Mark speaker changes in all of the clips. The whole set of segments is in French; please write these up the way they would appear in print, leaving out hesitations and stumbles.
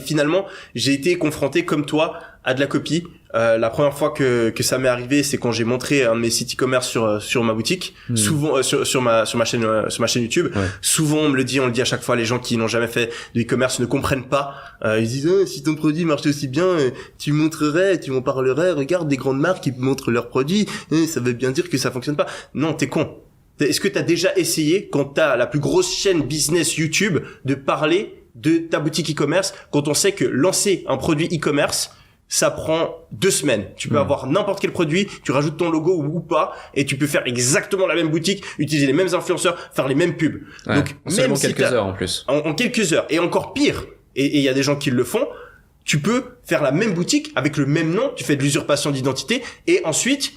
Speaker 1: finalement, j'ai été confronté comme toi à de la copie. La première fois que ça m'est arrivé, c'est quand j'ai montré un de mes sites e-commerce sur ma boutique, souvent sur ma chaîne YouTube.
Speaker 2: Ouais.
Speaker 1: Souvent on le dit à chaque fois, les gens qui n'ont jamais fait de e-commerce ne comprennent pas. Ils disent si ton produit marche aussi bien, tu m'en parlerais, regarde des grandes marques qui montrent leurs produits, ça veut bien dire que ça fonctionne pas. Non, t'es con. Est-ce que t'as déjà essayé, quand t'as la plus grosse chaîne business YouTube, de parler de ta boutique e-commerce, quand on sait que lancer un produit e-commerce, ça prend 2 semaines. Tu peux avoir n'importe quel produit, tu rajoutes ton logo ou pas, et tu peux faire exactement la même boutique, utiliser les mêmes influenceurs, faire les mêmes pubs.
Speaker 2: Ouais,
Speaker 1: donc
Speaker 2: en seulement quelques heures en plus.
Speaker 1: En quelques heures. Et encore pire, et il y a des gens qui le font, tu peux faire la même boutique avec le même nom, tu fais de l'usurpation d'identité, et ensuite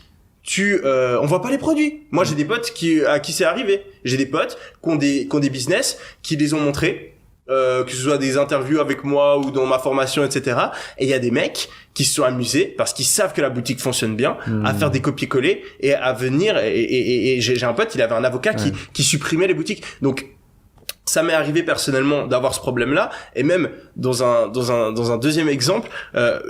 Speaker 1: on voit pas les produits. Moi, j'ai des potes à qui c'est arrivé. J'ai des potes qui ont des business, qui les ont montrés, que ce soit des interviews avec moi ou dans ma formation, etc. Et il y a des mecs qui se sont amusés parce qu'ils savent que la boutique fonctionne bien, à faire des copier-coller et à venir. Et j'ai un pote, il avait un avocat qui supprimait les boutiques. Donc ça m'est arrivé personnellement d'avoir ce problème-là, et même dans un deuxième exemple,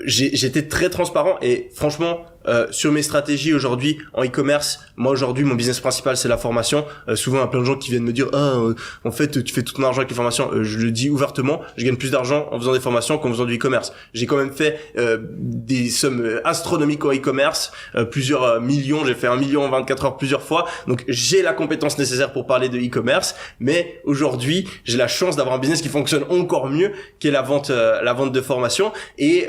Speaker 1: j'étais très transparent, et franchement, sur mes stratégies aujourd'hui en e-commerce, moi aujourd'hui mon business principal c'est la formation. Souvent il y a plein de gens qui viennent me dire en fait tu fais tout ton argent avec les formations. Je le dis ouvertement, je gagne plus d'argent en faisant des formations qu'en faisant du e-commerce. J'ai quand même fait des sommes astronomiques en e-commerce, plusieurs millions. J'ai fait 1 million en 24 heures plusieurs fois, donc j'ai la compétence nécessaire pour parler de e-commerce. Mais aujourd'hui j'ai la chance d'avoir un business qui fonctionne encore mieux, qui est la vente de formation. Et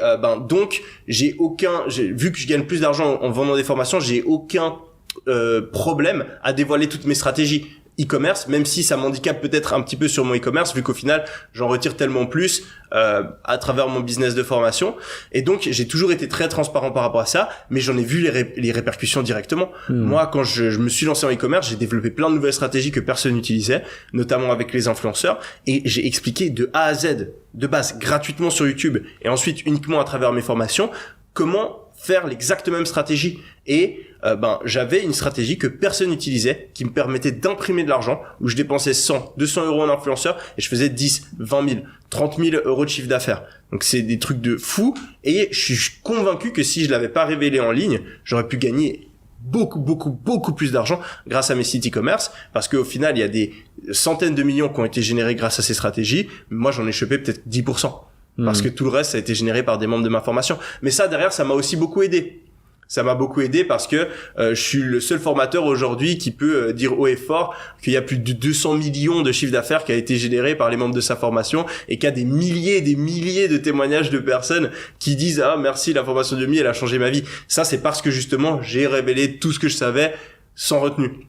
Speaker 1: donc vu que je gagne plus d'argent en vendant des formations, j'ai aucun problème à dévoiler toutes mes stratégies e-commerce, même si ça m'handicape peut-être un petit peu sur mon e-commerce, vu qu'au final j'en retire tellement plus à travers mon business de formation. Et donc j'ai toujours été très transparent par rapport à ça, mais j'en ai vu les répercussions directement. Moi, quand je me suis lancé en e-commerce, j'ai développé plein de nouvelles stratégies que personne n'utilisait, notamment avec les influenceurs, et j'ai expliqué de A à Z, de base, gratuitement sur YouTube, et ensuite uniquement à travers mes formations, comment faire l'exacte même stratégie. Et j'avais une stratégie que personne n'utilisait, qui me permettait d'imprimer de l'argent, où je dépensais 100, 200 euros en influenceur, et je faisais 10, 20 000, 30 000 euros de chiffre d'affaires. Donc c'est des trucs de fou, et je suis convaincu que si je l'avais pas révélé en ligne, j'aurais pu gagner beaucoup plus d'argent grâce à mes sites e-commerce, parce qu'au final il y a des centaines de millions qui ont été générés grâce à ces stratégies. Moi j'en ai chopé peut-être 10%. Parce que tout le reste, ça a été généré par des membres de ma formation. Mais ça, derrière, ça m'a aussi beaucoup aidé. Ça m'a beaucoup aidé parce que je suis le seul formateur aujourd'hui qui peut dire haut et fort qu'il y a plus de 200 millions de chiffre d'affaires qui a été généré par les membres de sa formation, et qu'il y a des milliers de témoignages de personnes qui disent merci, la formation de Mi, elle a changé ma vie. Ça, c'est parce que justement, j'ai révélé tout ce que je savais sans retenue.